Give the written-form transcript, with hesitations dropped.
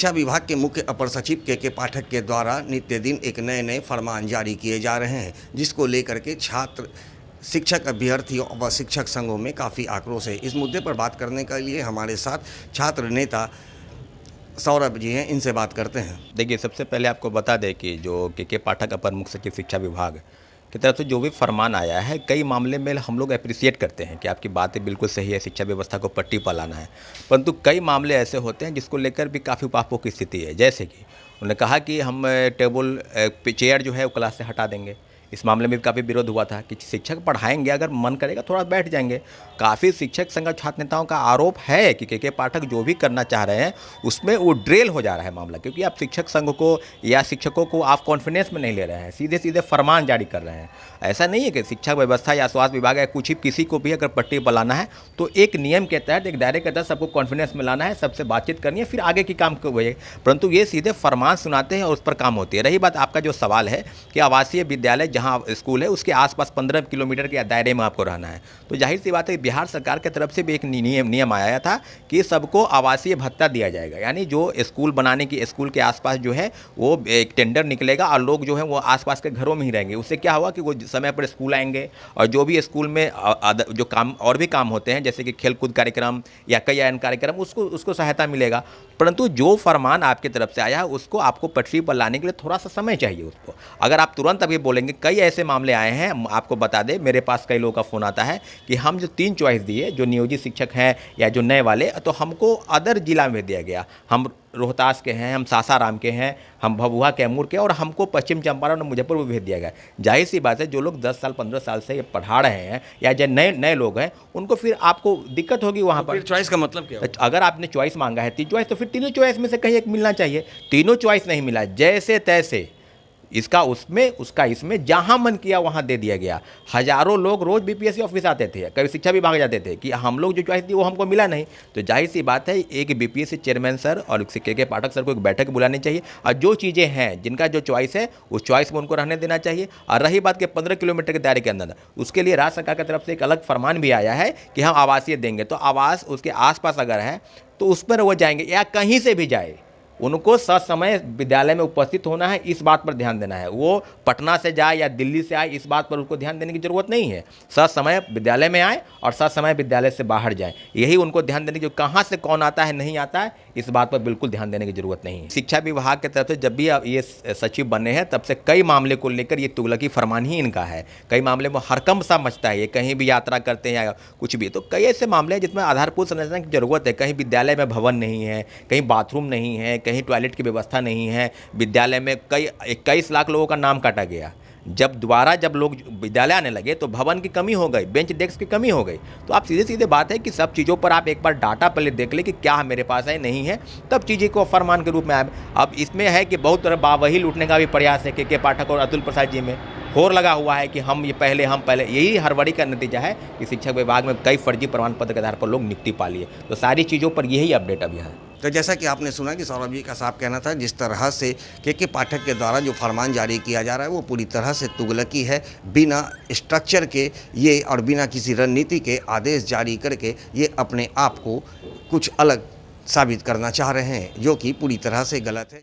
शिक्षा विभाग के मुख्य अपर सचिव के पाठक के द्वारा नित्य दिन एक नए नए फरमान जारी किए जा रहे हैं, जिसको लेकर के छात्र, शिक्षक, अभ्यर्थियों व शिक्षक संघों में काफ़ी आक्रोश है। इस मुद्दे पर बात करने के लिए हमारे साथ छात्र नेता सौरभ जी हैं, इनसे बात करते हैं। देखिए, सबसे पहले आपको बता दें कि जो के पाठक अपर मुख्य सचिव शिक्षा विभाग की तरफ से जो भी फरमान आया है, कई मामले में हम लोग अप्रिशिएट करते हैं कि आपकी बातें बिल्कुल सही है, शिक्षा व्यवस्था को पट्टी पर लाना है। परंतु कई मामले ऐसे होते हैं जिसको लेकर भी काफ़ी उपापों की स्थिति है। जैसे कि उन्होंने कहा कि हम टेबल चेयर जो है वो क्लास से हटा देंगे। इस मामले में भी काफ़ी विरोध हुआ था कि शिक्षक पढ़ाएंगे, अगर मन करेगा थोड़ा बैठ जाएंगे। काफ़ी शिक्षक संघ छात्र नेताओं का आरोप है कि के पाठक जो भी करना चाह रहे हैं उसमें वो ड्रेल हो जा रहा है मामला, क्योंकि आप शिक्षक संघ को या शिक्षकों को आप कॉन्फिडेंस में नहीं ले रहे हैं, सीधे सीधे फरमान जारी कर रहे हैं। ऐसा नहीं है कि शिक्षा व्यवस्था या स्वास्थ्य विभाग या कुछ ही किसी को भी अगर पट्टी पर लाना है तो एक नियम के तहत, एक दायरे के तहत सबको कॉन्फिडेंस में लाना है, सबसे बातचीत करनी है, फिर आगे की काम को वही। परंतु ये सीधे फरमान सुनाते हैं और उस पर काम होती है। रही बात आपका जो सवाल है कि आवासीय विद्यालय जहाँ स्कूल है उसके आसपास 15 किलोमीटर के दायरे में आपको रहना है, तो जाहिर सी बात है बिहार सरकार की तरफ से भी एक नियम आया था कि सबको आवासीय भत्ता दिया जाएगा। यानी जो स्कूल बनाने की, स्कूल के आसपास जो है वो एक टेंडर निकलेगा और लोग जो है वो आसपास के घरों में ही रहेंगे। उससे क्या होगा कि वो समय पर स्कूल आएंगे और जो भी स्कूल में जो काम और भी काम होते हैं, जैसे कि खेलकूद कार्यक्रम या कई अन्य कार्यक्रम, उसको सहायता मिलेगा। परंतु जो फरमान आपकी तरफ से आया है उसको आपको पटरी पर लाने के लिए थोड़ा सा समय चाहिए उसको। अगर आप तुरंत अभी बोलेंगे, कई ऐसे मामले आए हैं, आपको बता दें, मेरे पास कई लोगों का फ़ोन आता है कि हम जो 3 चॉइस दिए, जो नियोजित शिक्षक हैं या जो नए वाले, तो हमको अदर जिला में दिया गया। हम रोहतास के हैं, हम सासाराम के हैं, हम भभुआ कैमूर के, और हमको पश्चिम चंपारण और मुजफ्फरपुर भेज दिया गया। जाहिर सी बात है जो लोग 10 साल 15 साल से ये पढ़ा रहे हैं या जो नए लोग हैं उनको फिर आपको दिक्कत होगी वहाँ पर। चॉइस का मतलब क्या है? अगर आपने चॉइस मांगा है 3 चॉइस, तो फिर तीनों चॉइस में से कहीं एक मिलना चाहिए। तीनों चॉइस नहीं मिला, जैसे तैसे इसका उसमें, उसका इसमें, जहां मन किया वहां दे दिया गया। हजारों लोग रोज बीपीएससी ऑफिस आते थे, कभी शिक्षा विभाग जाते थे कि हम लोग जो चॉइस दी वो हमको मिला नहीं। तो जाहिर सी बात है एक बीपीएससी चेयरमैन सर और के पाठक सर को एक बैठक बुलानी चाहिए और जो चीज़ें हैं, जिनका जो चॉइस है उस चॉइस में उनको रहने देना चाहिए। और रही बात के 15 किलोमीटर के दायरे के अंदर, उसके लिए राज्य सरकार की तरफ से एक अलग फरमान भी आया है कि हम आवासीय देंगे। तो आवास उसके आसपास अगर है तो उस पर वो जाएंगे, या कहीं से भी जाए, उनको ससमय विद्यालय में उपस्थित होना है, इस बात पर ध्यान देना है। वो पटना से जाए या दिल्ली से आए, इस बात पर उसको ध्यान देने की जरूरत नहीं है। ससमय विद्यालय में आए और ससमय विद्यालय से बाहर जाए, यही उनको ध्यान देने की। कहाँ से कौन आता है, नहीं आता है, इस बात पर बिल्कुल ध्यान देने की जरूरत नहीं है। शिक्षा विभाग की तरफ से जब भी ये सचिव बने हैं तब से कई मामले को लेकर ये तुगलकी फरमान ही इनका है। कई मामले में हरकंप सा मचता है, ये कहीं भी यात्रा करते हैं या कुछ भी, तो कई ऐसे मामले हैं जिसमें आधारभूत संरचना की जरूरत है। कहीं विद्यालय में भवन नहीं है, कहीं बाथरूम नहीं है, कहीं टॉयलेट की व्यवस्था नहीं है। विद्यालय में 21 लाख लोगों का नाम काटा गया। जब लोग विद्यालय आने लगे तो भवन की कमी हो गई, बेंच डेस्क की कमी हो गई। तो आप सीधे बात है कि सब चीज़ों पर आप एक बार डाटा पहले देख ले कि क्या मेरे पास है, नहीं है, तब चीज़ें को फरमान के रूप में आए। अब इसमें है कि बहुत तरह बावही लूटने का भी प्रयास है के पाठक और अतुल प्रसाद जी में होर लगा हुआ है कि हम पहले, यही हड़बड़ी का नतीजा है कि शिक्षक विभाग में कई फर्जी प्रमाण पत्र के आधार पर लोग नियुक्ति पा लिए। तो सारी चीज़ों पर यही अपडेट अभी है। तो जैसा कि आपने सुना कि सौरभ जी का साफ कहना था, जिस तरह से के पाठक के द्वारा जो फरमान जारी किया जा रहा है वो पूरी तरह से तुगलकी है, बिना स्ट्रक्चर के ये और बिना किसी रणनीति के आदेश जारी करके ये अपने आप को कुछ अलग साबित करना चाह रहे हैं, जो कि पूरी तरह से गलत है।